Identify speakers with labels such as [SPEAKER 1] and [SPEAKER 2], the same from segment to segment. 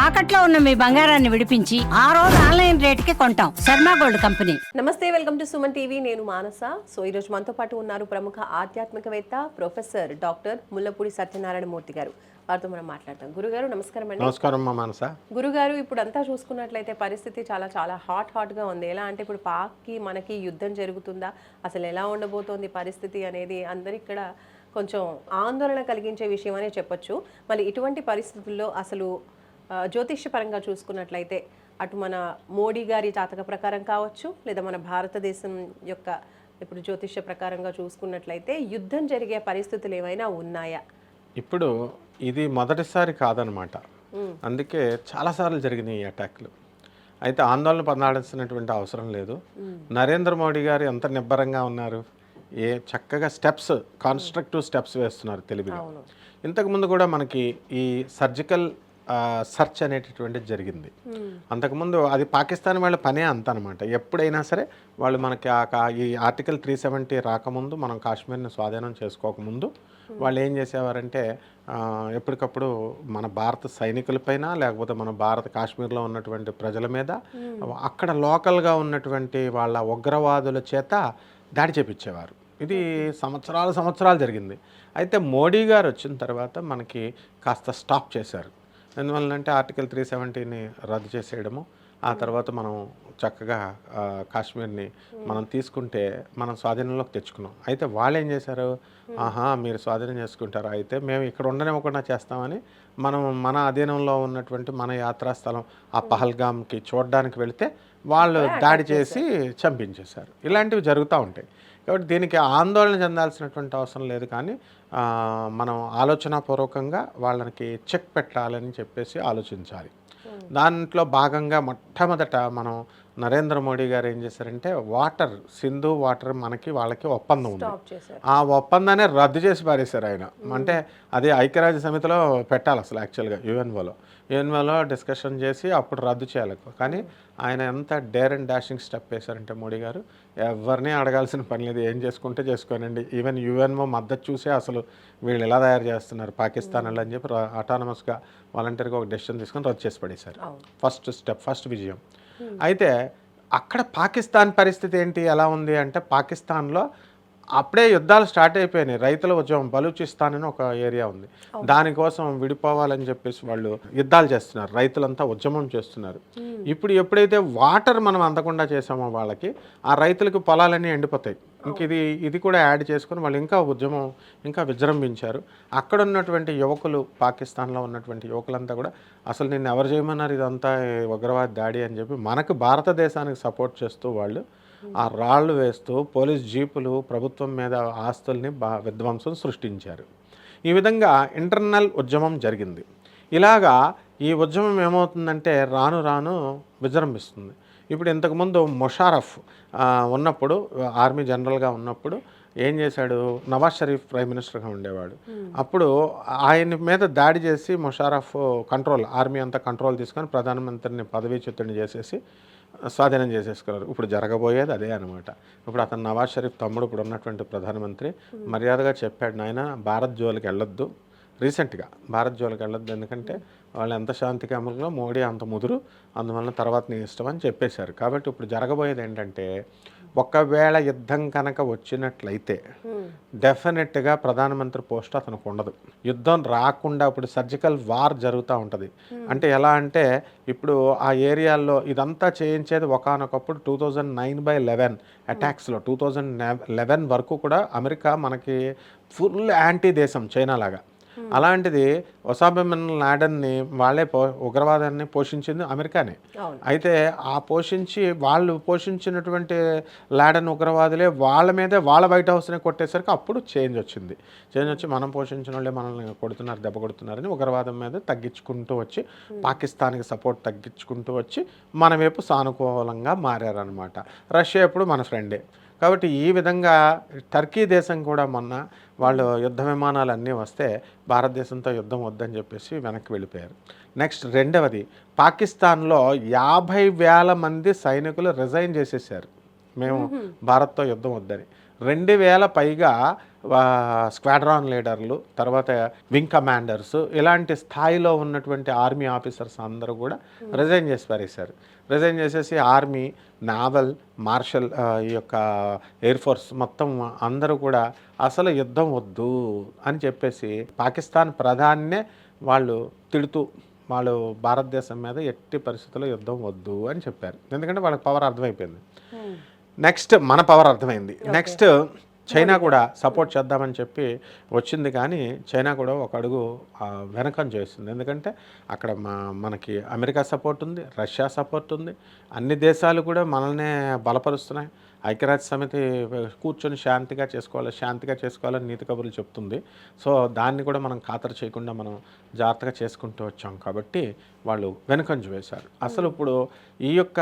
[SPEAKER 1] తాకట్లో ఉన్న మీ బంగారాన్ని విడిపించి ఆ రోజు ఆన్లైన్ రేటుకి కొంటాం. Sharma gold company.
[SPEAKER 2] నమస్తే, వెల్కమ్ టు సుమన్ టీవీ. నేను మానస. సో ఈరోజు మనతో పాటు ఉన్నారు ప్రముఖ ఆధ్యాత్మికవేత్త ప్రొఫెసర్ డాక్టర్ ముల్లపూడి సత్యనారాయణ మూర్తి గారు. వారితో మనం మాట్లాడతాం. గురుగారు నమస్కారం అండి.
[SPEAKER 3] నమస్కారం మానస.
[SPEAKER 2] గురుగారు, ఇప్పుడు అంతా చూసుకున్నట్లయితే పరిస్థితి చాలా చాలా హాట్గా ఉంది. ఎలా అంటే ఇప్పుడు పాక్కి మనకి యుద్ధం జరుగుతుందా, అసలు ఎలా ఉండబోతోంది పరిస్థితి అనేది అందరి ఇక్కడ కొంచెం ఆందోళన కలిగించే విషయం అనే చెప్పొచ్చు. మళ్ళీ ఇటువంటి పరిస్థితుల్లో అసలు జ్యోతిష్యపరంగా చూసుకున్నట్లయితే అటు మన మోడీ గారి జాతక ప్రకారం కావచ్చు, లేదా మన భారతదేశం యొక్క ఇప్పుడు జ్యోతిష్య ప్రకారంగా చూసుకున్నట్లయితే యుద్ధం జరిగే పరిస్థితులు ఏమైనా ఉన్నాయా?
[SPEAKER 3] ఇప్పుడు ఇది మొదటిసారి కాదనమాట. అందుకే చాలాసార్లు జరిగినాయి ఈ అటాక్లు. అయితే ఆందోళన పొందాల్సినటువంటి అవసరం లేదు. నరేంద్ర మోడీ గారు ఎంత నిబ్బరంగా ఉన్నారు, చక్కగా స్టెప్స్, కాన్స్ట్రక్టివ్ స్టెప్స్ వేస్తున్నారు తెలివిగా. ఇంతకుముందు కూడా మనకి ఈ సర్జికల్ సర్చ్ అనేటటువంటిది జరిగింది. అంతకుముందు అది పాకిస్తాన్ వాళ్ళ పనే అంత అనమాట. ఎప్పుడైనా సరే వాళ్ళు మనకి ఈ ఆర్టికల్ 370 రాకముందు, మనం కాశ్మీర్ని స్వాధీనం చేసుకోకముందు వాళ్ళు ఏం చేసేవారంటే ఎప్పటికప్పుడు మన భారత సైనికులపైన, లేకపోతే మన భారత కాశ్మీర్లో ఉన్నటువంటి ప్రజల మీద, అక్కడ లోకల్గా ఉన్నటువంటి వాళ్ళ ఉగ్రవాదుల చేత దాడి చేపించేవారు. ఇది సంవత్సరాలు జరిగింది. అయితే మోడీ గారు వచ్చిన తర్వాత మనకి కాస్త స్టాప్ చేశారు. ఎందువల్లంటే ఆర్టికల్ 370ని రద్దు చేసేయడము, ఆ తర్వాత మనం చక్కగా కాశ్మీర్ని మనం తీసుకుంటే మనం స్వాధీనంలోకి తెచ్చుకున్నాం. అయితే వాళ్ళు ఏం చేశారు, మీరు స్వాధీనం చేసుకుంటారు, అయితే మేము ఇక్కడ ఉండనివ్వకుండా చేస్తామని మన అధీనంలో ఉన్నటువంటి మన యాత్రాస్థలం ఆ పహల్గామ్కి చూడడానికి వెళితే వాళ్ళు దాడి చేసి చంపించేశారు. ఇలాంటివి జరుగుతూ ఉంటాయి. కాబట్టి దీనికి ఆందోళన చెందాల్సినటువంటి అవసరం లేదు. కానీ మనం ఆలోచనాపూర్వకంగా వాళ్ళకి చెక్ పెట్టాలని చెప్పేసి ఆలోచించాలి. దాంట్లో భాగంగా మొట్టమొదట మనం నరేంద్ర మోడీ గారు ఏం చేశారంటే సింధు వాటర్ మనకి వాళ్ళకి ఒప్పందం ఉంది. ఆ ఒప్పందాన్ని రద్దు చేసి పారేశారు ఆయన. అంటే అది ఐక్యరాజ్య సమితిలో పెట్టాలి అసలు యాక్చువల్గా యుఎన్ఓలో డిస్కషన్ చేసి అప్పుడు రద్దు చేయాలి. కానీ ఆయన ఎంత డేర్ అండ్ డాషింగ్ స్టెప్ వేశారంటే మోడీ గారు, ఎవరిని అడగాల్సిన పని లేదు, ఏం చేసుకుంటే చేసుకోనండి. ఈవెన్ యుఎన్ఓ మద్దతు చూసే అసలు వీళ్ళు ఎలా తయారు చేస్తున్నారు పాకిస్తాన్ అని చెప్పి అటానమస్గా వాలంటీర్గా ఒక డెసిషన్ తీసుకొని రద్దు చేసి పడేశారు. ఫస్ట్ విజయం. అయితే అక్కడ పాకిస్తాన్ పరిస్థితి ఏంటి, ఎలా ఉంది అంటే పాకిస్తాన్లో అప్పుడే యుద్ధాలు స్టార్ట్ అయిపోయినాయి. రైతుల ఉద్యమం, బలూచిస్తాన్ అని ఒక ఏరియా ఉంది, దానికోసం విడిపోవాలని చెప్పేసి వాళ్ళు యుద్ధాలు చేస్తున్నారు, రైతులంతా ఉద్యమం చేస్తున్నారు. ఇప్పుడు ఎప్పుడైతే వాటర్ మనం అందకుండా చేసామో వాళ్ళకి, ఆ రైతులకు పొలాలన్నీ ఎండిపోతాయి. ఇంక ఇది కూడా యాడ్ చేసుకొని వాళ్ళు ఉద్యమం ఇంకా విజృంభించారు. అక్కడ ఉన్నటువంటి యువకులు, పాకిస్తాన్లో ఉన్నటువంటి యువకులంతా కూడా అసలు నిన్ను ఎవరు చేయమన్నారు, ఇదంతా ఉగ్రవాద దాడి అని చెప్పి మనకు భారతదేశానికి సపోర్ట్ చేస్తూ వాళ్ళు ఆ రాళ్లు వేస్తూ పోలీస్ జీపులు, ప్రభుత్వం మీద ఆస్తుల్ని విధ్వంసం సృష్టించారు. ఈ విధంగా ఇంటర్నల్ ఉద్యమం జరిగింది. ఇలాగా ఈ ఉద్యమం ఏమవుతుందంటే రాను రాను విజృంభిస్తుంది. ఇప్పుడు ఇంతకుముందు ముషారఫ్ ఉన్నప్పుడు, ఆర్మీ జనరల్గా ఉన్నప్పుడు ఏం చేశాడు, నవాజ్ షరీఫ్ ప్రైమ్ మినిస్టర్గా ఉండేవాడు. అప్పుడు ఆయన మీద దాడి చేసి ముషారఫ్ ఆర్మీ అంతా కంట్రోల్ తీసుకొని ప్రధానమంత్రిని పదవీచ్యుతుడిని చేసేసి స్వాధీనం చేసేసుకున్నారు. ఇప్పుడు జరగబోయేది అదే అనమాట. ఇప్పుడు అతను నవాజ్ షరీఫ్ తమ్ముడు, ఇప్పుడు ఉన్నటువంటి ప్రధానమంత్రి మర్యాదగా చెప్పాడు, నాయన భారత్ జోలికి వెళ్ళొద్దు, రీసెంట్గా భారత్ జోలికి వెళ్ళొద్దు, ఎందుకంటే వాళ్ళు ఎంత శాంతికి అమలుగా, మోడీ అంత ముదురు, అందువల్ల తర్వాత నీ ఇష్టం అని చెప్పేశారు. కాబట్టి ఇప్పుడు జరగబోయేది ఏంటంటే, ఒకవేళ యుద్ధం కనుక వచ్చినట్లయితే డెఫినెట్గా ప్రధానమంత్రి పోస్ట్ అతనికి ఉండదు. యుద్ధం రాకుండా ఇప్పుడు సర్జికల్ వార్ జరుగుతూ ఉంటుంది. అంటే ఎలా అంటే ఇప్పుడు ఆ ఏరియాల్లో ఇదంతా చేయించేది ఒకానొకప్పుడు 2009/11 అటాక్స్లో 2011 వరకు కూడా అమెరికా మనకి ఫుల్ యాంటీ దేశం, చైనా లాగా. అలాంటిది ఒసామా బిన్ లాడెన్ని వాళ్ళే ఉగ్రవాదాన్ని పోషించింది అమెరికానే. అయితే వాళ్ళు పోషించినటువంటి లాడెన్ ఉగ్రవాదులే వాళ్ళ మీదే, వాళ్ళ వైట్ హౌస్ని కొట్టేసరికి అప్పుడు చేంజ్ వచ్చి మనం పోషించిన వాళ్ళే మనల్ని కొడుతున్నారు, దెబ్బ కొడుతున్నారని ఉగ్రవాదం మీద తగ్గించుకుంటూ వచ్చి, పాకిస్తాన్కి సపోర్ట్ తగ్గించుకుంటూ వచ్చి మన వైపు సానుకూలంగా మారారనమాట. రష్యా ఎప్పుడు మన ఫ్రెండే. కాబట్టి ఈ విధంగా టర్కీ దేశం కూడా మొన్న వాళ్ళు యుద్ధ విమానాలు అన్నీ వస్తే భారతదేశంతో యుద్ధం వద్దని చెప్పేసి వెనక్కి వెళ్ళిపోయారు. నెక్స్ట్ రెండవది, పాకిస్తాన్లో 50,000 మంది సైనికులు రిజైన్ చేసేసారు, మేము భారత్తో యుద్ధం వద్దని. 2000 పైగా స్క్వాడ్రాన్ లీడర్లు, తర్వాత వింగ్ కమాండర్స్, ఇలాంటి స్థాయిలో ఉన్నటువంటి ఆర్మీ ఆఫీసర్స్ అందరూ కూడా రిజైన్ చేసి పారేశారు. రిజైన్ చేసేసి ఆర్మీ, నావల్, మార్షల్, ఈ యొక్క ఎయిర్ ఫోర్స్ మొత్తం అందరూ కూడా అసలు యుద్ధం వద్దు అని చెప్పేసి పాకిస్తాన్ ప్రధానినే వాళ్ళు తిడుతూ వాళ్ళు భారతదేశం మీద ఎట్టి పరిస్థితుల్లో యుద్ధం వద్దు అని చెప్పారు. ఎందుకంటే వాళ్ళకి పవర్ అర్థమైపోయింది. నెక్స్ట్ మన పవర్ అర్థమైంది. నెక్స్ట్ చైనా కూడా సపోర్ట్ చేద్దామని చెప్పి వచ్చింది, కానీ చైనా కూడా ఒక అడుగు వెనకం చేస్తుంది. ఎందుకంటే అక్కడ మనకి అమెరికా సపోర్ట్ ఉంది, రష్యా సపోర్ట్ ఉంది, అన్ని దేశాలు కూడా మనల్నే బలపరుస్తున్నాయి. ఐక్యరాజ్య సమితి కూర్చొని శాంతిగా చేసుకోవాలని నీతి కబుర్లు చెప్తుంది. సో దాన్ని కూడా మనం ఖాతరు చేయకుండా మనం జాగ్రత్తగా చేసుకుంటూ వచ్చాం కాబట్టి వాళ్ళు వెనుకంజ వేశారు. అసలు ఇప్పుడు ఈ యొక్క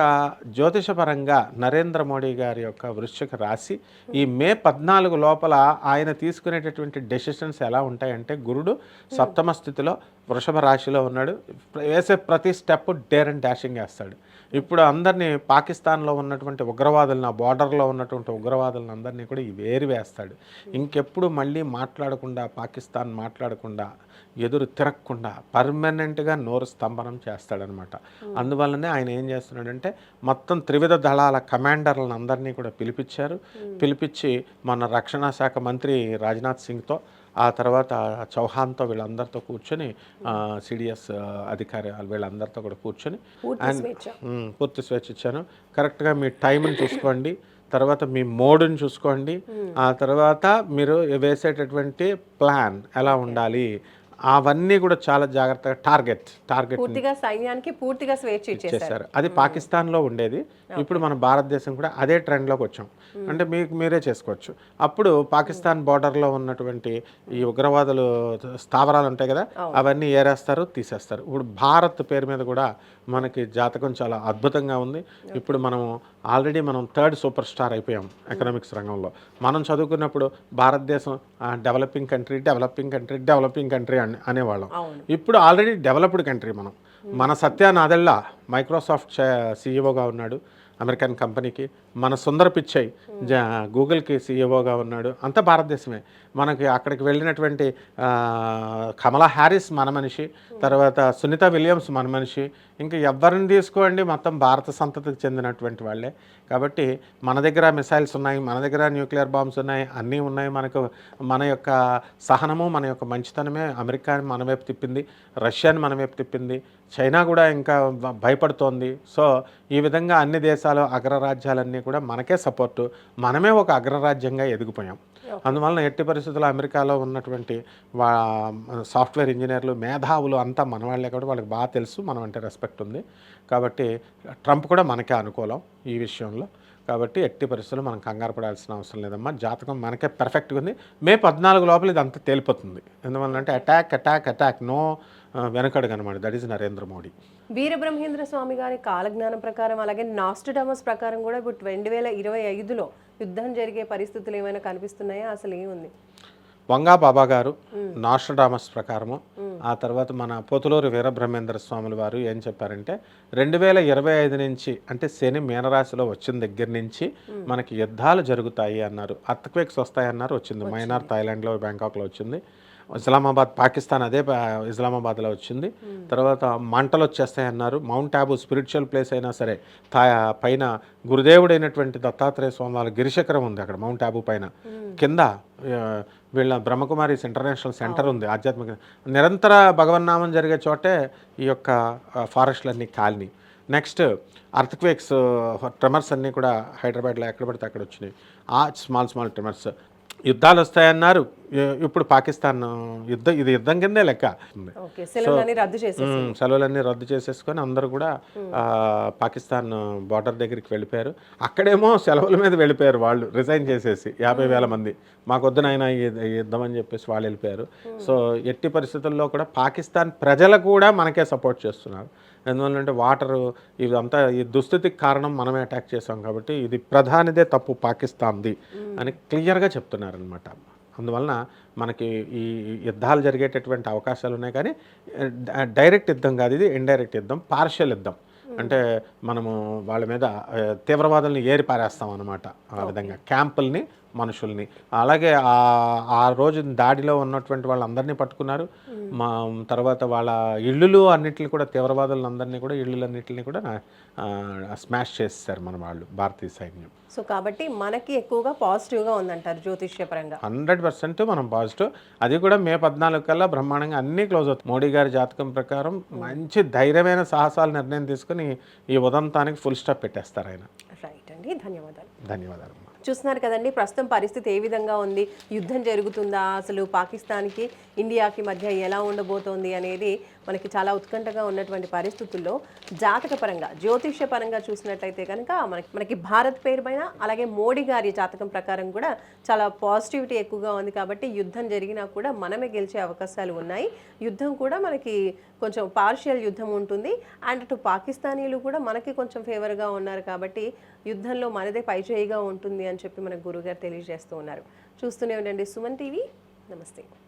[SPEAKER 3] జ్యోతిషపరంగా నరేంద్ర మోడీ గారి యొక్క వృశ్చిక రాశి ఈ మే 14 లోపల ఆయన తీసుకునేటటువంటి డెసిషన్స్ ఎలా ఉంటాయంటే, గురుడు సప్తమ స్థితిలో వృషభ రాశిలో ఉన్నాడు. వేసే ప్రతి స్టెప్ డేర్ అండ్ డాషింగ్ వేస్తాడు. ఇప్పుడు అందరినీ పాకిస్తాన్లో ఉన్నటువంటి ఉగ్రవాదులను, ఆ బార్డర్లో ఉన్నటువంటి ఉగ్రవాదులను అందరినీ కూడా వేరు వేస్తాడు. ఇంకెప్పుడు మళ్ళీ పాకిస్తాన్ మాట్లాడకుండా, ఎదురు తిరగకుండా పర్మనెంట్గా నోరు స్తంభనం చేస్తాడనమాట. అందువల్లనే ఆయన ఏం చేస్తున్నాడంటే మొత్తం త్రివిధ దళాల కమాండర్లను అందరినీ కూడా పిలిపించి మన రక్షణ శాఖ మంత్రి రాజ్నాథ్ సింగ్తో, ఆ తర్వాత చౌహాన్తో, వీళ్ళందరితో కూర్చొని సిడిఎస్ అధికారి వీళ్ళందరితో కూడా కూర్చొని పూర్తి స్వేచ్ఛ ఇచ్చాను. కరెక్ట్గా మీ టైంని చూసుకోండి, తర్వాత మీ మోడ్ని చూసుకోండి, ఆ తర్వాత మీరు వేసేటటువంటి ప్లాన్ ఎలా ఉండాలి అవన్నీ కూడా చాలా జాగ్రత్తగా టార్గెట్
[SPEAKER 2] పూర్తిగా సైన్యానికి పూర్తిగా స్వేచ్ఛ ఇచ్చేసారు.
[SPEAKER 3] అది పాకిస్తాన్లో ఉండేది. ఇప్పుడు మన భారతదేశం కూడా అదే ట్రెండ్లోకి వచ్చాం. అంటే మీరే చేసుకోవచ్చు. అప్పుడు పాకిస్తాన్ బార్డర్లో ఉన్నటువంటి ఈ ఉగ్రవాదులు స్థావరాలు ఉంటాయి కదా, అవన్నీ ఏరేస్తారు, తీసేస్తారు. ఇప్పుడు భారత్ పేరు మీద కూడా మనకి జాతకం చాలా అద్భుతంగా ఉంది. ఇప్పుడు ఆల్రెడీ మనం 3rd సూపర్ స్టార్ అయిపోయాం ఎకనామిక్స్ రంగంలో. మనం చదువుకున్నప్పుడు భారతదేశం డెవలపింగ్ కంట్రీ అనేవాళ్ళం. ఇప్పుడు ఆల్రెడీ డెవలప్డ్ కంట్రీ మనం. మన సత్య నాదెళ్ళ మైక్రోసాఫ్ట్ సీఈఓగా ఉన్నాడు అమెరికన్ కంపెనీకి. మన సుందర్ పిచ్చై గూగుల్కి సీఈఓగా ఉన్నాడు. అంతా భారతదేశమే. మనకి అక్కడికి వెళ్ళినటువంటి కమలా హ్యారిస్ మన మనిషి, తర్వాత సునీత విలియమ్స్ మన మనిషి, ఇంకా ఎవరిని తీసుకోండి మొత్తం భారత సంతతికి చెందినటువంటి వాళ్ళే. కాబట్టి మన దగ్గర మిసైల్స్ ఉన్నాయి, మన దగ్గర న్యూక్లియర్ బాంబ్స్ ఉన్నాయి, అన్నీ ఉన్నాయి. మన యొక్క సహనము, మన యొక్క మంచితనమే అమెరికాని మన వైపు తిప్పింది, రష్యాని మన వైపు తిప్పింది, చైనా కూడా ఇంకా భయపడుతోంది. సో ఈ విధంగా అన్ని దేశాలు, అగ్రరాజ్యాలన్నీ కూడా మనకే సపోర్టు, మనమే ఒక అగ్రరాజ్యంగా ఎదిగిపోయాం. అందువలన ఎట్టి పరిస్థితుల్లో అమెరికాలో ఉన్నటువంటి సాఫ్ట్వేర్ ఇంజనీర్లు, మేధావులు అంతా మన వాళ్ళే కాబట్టి వాళ్ళకి బాగా తెలుసు మనం అంటే రెస్పెక్ట్ ఉంది. కాబట్టి ట్రంప్ కూడా మనకే అనుకూలం ఈ విషయంలో. కాబట్టి ఎట్టి పరిస్థితుల్లో మనం కంగారు పడాల్సిన అవసరం లేదమ్మా. జాతకం మనకే పర్ఫెక్ట్గా ఉంది. మే 14 లోపల ఇదంతా తేలిపోతుంది. ఎందువల్లంటే అటాక్ నో వెనకడుగు అనమాట. That is Narendra Modi.
[SPEAKER 2] వీరబ్రహ్మేంద్ర స్వామి గారి కాలజ్ఞానం ప్రకారం, అలాగే నాస్ట్రడామస్ ప్రకారం కూడా ఇప్పుడు 2025లో యుద్ధం జరిగే పరిస్థితులు ఏమైనా కనిపిస్తున్నాయా? అసలు ఏముంది?
[SPEAKER 3] వంగా బాబా గారు నాస్ట్రడామస్ ప్రకారము, ఆ తర్వాత మన పోతులూరు వీరబ్రహ్మేంద్ర స్వాముల వారు ఏం చెప్పారంటే 2025 నుంచి, అంటే శని మీనరాశిలో వచ్చిన దగ్గర నుంచి మనకి యుద్ధాలు జరుగుతాయి అన్నారు. అర్త్క్వేక్స్ వస్తాయన్నారు, వచ్చింది. మైనార్ థాయిలాండ్లో, బ్యాంకాక్లో వచ్చింది. ఇస్లామాబాద్, పాకిస్తాన్ అదే ఇస్లామాబాద్లో వచ్చింది. తర్వాత మంటలు వచ్చేస్తాయన్నారు. మౌంట్ ఆబు స్పిరిచువల్ ప్లేస్ అయినా సరే, పైన గురుదేవుడైనటువంటి దత్తాత్రేయ స్వామి వాళ్ళ గిరిశిఖరం ఉంది అక్కడ మౌంట్ ఆబు పైన. కింద వీళ్ళ బ్రహ్మకుమారీస్ ఇంటర్నేషనల్ సెంటర్ ఉంది. ఆధ్యాత్మిక నిరంతర భగవన్నామం జరిగే చోటే ఈ యొక్క ఫారెస్ట్లన్నీ కాలనీ. నెక్స్ట్ అర్త్క్వేక్స్, ట్రెమర్స్ అన్నీ కూడా హైదరాబాద్లో ఎక్కడ పడితే అక్కడ వచ్చినాయి. ఆ స్మాల్ ట్రెమర్స్. యుద్ధాలు వస్తాయన్నారు. ఇప్పుడు పాకిస్తాన్ ఇది యుద్ధం కిందే లెక్క. సెలవులన్నీ రద్దు చేసేసుకొని అందరూ కూడా పాకిస్తాన్ బార్డర్ దగ్గరికి వెళ్ళిపోయారు. అక్కడేమో సెలవుల మీద వెళ్ళిపోయారు వాళ్ళు, రిజైన్ చేసేసి 50,000 మంది. మాకొద్దునైనా యుద్ధం అని చెప్పేసి వాళ్ళు వెళ్ళిపోయారు. సో ఎట్టి పరిస్థితుల్లో కూడా పాకిస్తాన్ ప్రజలు కూడా మనకే సపోర్ట్ చేస్తున్నారు. ఎందువల్లంటే వాటరు ఇదంతా ఈ దుస్థితికి కారణం మనమే అటాక్ చేసాం కాబట్టి ఇది ప్రధానిదే తప్పు పాకిస్తాన్ది అని క్లియర్గా చెప్తున్నారనమాట. అందువలన మనకి ఈ యుద్ధాలు జరిగేటటువంటి అవకాశాలు ఉన్నాయి, కానీ డైరెక్ట్ యుద్ధం కాదు, ఇది ఇండైరెక్ట్ యుద్ధం, పార్షియల్ యుద్ధం. అంటే మనము వాళ్ళ మీద తీవ్రవాదుల్ని ఏరి పారేస్తాం అనమాట. ఆ విధంగా క్యాంపుల్ని మనుషుల్ని. అలాగే ఆ రోజు దాడిలో ఉన్నటువంటి వాళ్ళందరినీ పట్టుకున్నారు. మా తర్వాత వాళ్ళ ఇళ్ళు అన్నిటిని కూడా తీవ్రవాదులందరినీ కూడా ఇళ్ళన్నిటిని కూడా స్మాష్ చేసేసారు మన వాళ్ళు, భారతీయ సైన్యం.
[SPEAKER 2] సో కాబట్టి మనకి ఎక్కువగా పాజిటివ్గా ఉందంటారు జ్యోతిష్యపరంగా.
[SPEAKER 3] 100% మనం పాజిటివ్. అది కూడా మే 14 కల్లా బ్రహ్మాండంగా అన్నీ క్లోజ్ అవుతాయి. మోడీ గారి జాతకం ప్రకారం మంచి ధైర్యమైన సాహసాలు నిర్ణయం తీసుకుని ఈ ఉదంతానికి ఫుల్ స్టాప్ పెట్టేస్తారు ఆయన.
[SPEAKER 2] రైట్ అండి, ధన్యవాదాలు.
[SPEAKER 3] ధన్యవాదాలు.
[SPEAKER 2] చూస్తున్నారు కదండి, ప్రస్తుతం పరిస్థితి ఏ విధంగా ఉంది, యుద్ధం జరుగుతుందా, అసలు పాకిస్తాన్కి ఇండియాకి మధ్య ఎలా ఉండబోతోంది అనేది మనకి చాలా ఉత్కంఠగా ఉన్నటువంటి పరిస్థితుల్లో జాతకపరంగా జ్యోతిష్యపరంగా చూసినట్లయితే కనుక మనకి భారత్ పేరు పైన అలాగే మోడీ గారి జాతకం ప్రకారం కూడా చాలా పాజిటివిటీ ఎక్కువగా ఉంది. కాబట్టి యుద్ధం జరిగినా కూడా మనమే గెలిచే అవకాశాలు ఉన్నాయి. యుద్ధం కూడా మనకి కొంచెం పార్షియల్ యుద్ధం ఉంటుంది. అండ్ అటు పాకిస్తానీలు కూడా మనకి కొంచెం ఫేవర్గా ఉన్నారు. కాబట్టి యుద్ధంలో మనదే పైచేయిగా ఉంటుంది అని చెప్పి మన గురుగారు తెలియజేస్తూ ఉన్నారు. చూస్తూనే ఉండండి సుమన్ టీవీ. నమస్తే.